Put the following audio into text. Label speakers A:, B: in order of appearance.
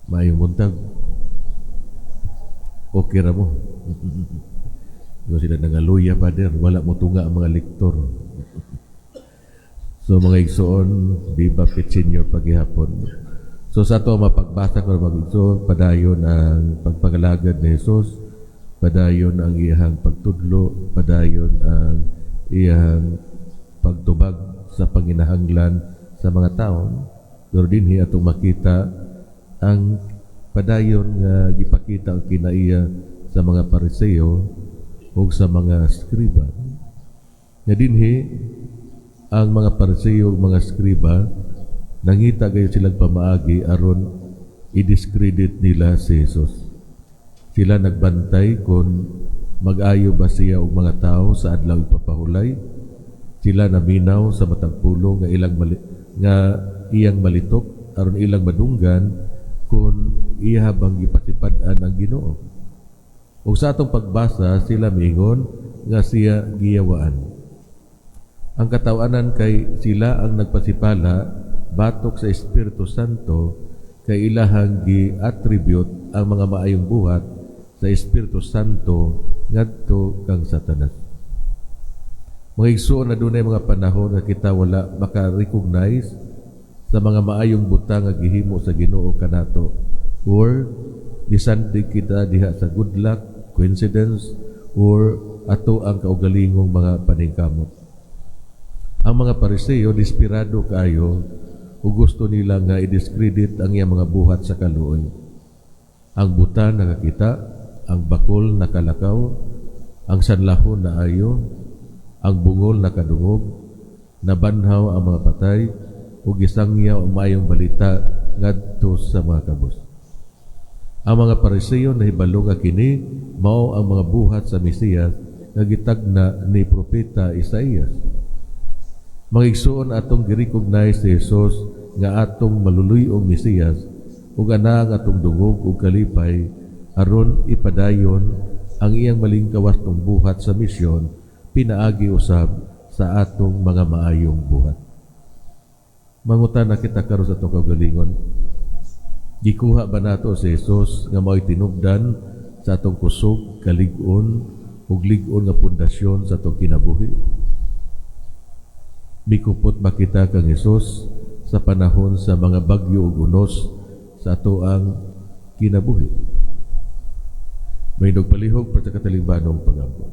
A: Maayong buntag. Okay ra mo. Yung sila nangaluya, Father. Wala mo tunga ang mga lektor. So mga igsoon, Viva Petsinyo paghihapon. So sa ito, mapagbasa ko mga igsoon, padayon ang pagpagalagad ni Jesus, padayon ang iyahang pagtudlo, padayon ang iyahang pagtubag sa panginahanglan sa mga taon. Pero dinhi atong makita ang padayon nga gipakita ang kinaiya sa mga Pariseo o sa mga skriba. Nga dinhi ang mga Pariseo ug mga skriba nangita gayon silang pamaagi aron i-discredit nila si Jesus. Sila nagbantay kung mag-ayo ba siya og mga tao sa adlaw ipapahulay. Sila naminaw sa matang pulo nga iyang malitok aron ilang madunggan kung iya bang gipatipad-an ang Ginoo. Ug sa atong pagbasa sila miingon nga siya giyawaan. Ang katawanan kay sila ang nagpasipala batok sa Espiritu Santo kay ilahang gi-attribute ang mga maayong buhat sa Espiritu Santo ngadto kang Satanas. Mga igsoon na dunay mga panahon nga kita wala maka-recognize sa mga maayong butang nga gihimo sa Ginoo kanato, or bisan di kita diha sa good luck, coincidence, or ato ang kaugalingong mga paningkamot. Ang mga Pariseo desperado kaayo ug gusto nila nga i-discredit ang iyang mga buhat sa kaluoy. Ang buta nakakita, ang bakol nakalakaw, ang sanlahon na ayo, ang bungol nakadungog, nabanhaw ang mga patay, ug gisangya ang maayong balita ngadto sa mga kabus. Ang mga Pariseo nahibalo nga kini mao ang mga buhat sa Mesiyas nga gitagna ni propeta Isaías. Mga igsoon atong gi-recognize si Jesus nga atong maluluyong Mesiyas ug ana nga atong dungog ug kalipay aron ipadayon ang iyang malingkawas tong buhat sa misyon pinaagi usab sa atong mga maayong buhat. Mangutan na kita karon sa atong kaugalingon. Gikuha ba nato si Jesus nga mao'y tinubdan sa atong kusog, kalig-on ug lig-on nga pundasyon sa atong kinabuhi? Mikupot ba kita kang Jesus sa panahon sa mga bagyo ug unos sa ato ang kinabuhi? May nagpalihog para sa katalingbanong pag-ambot.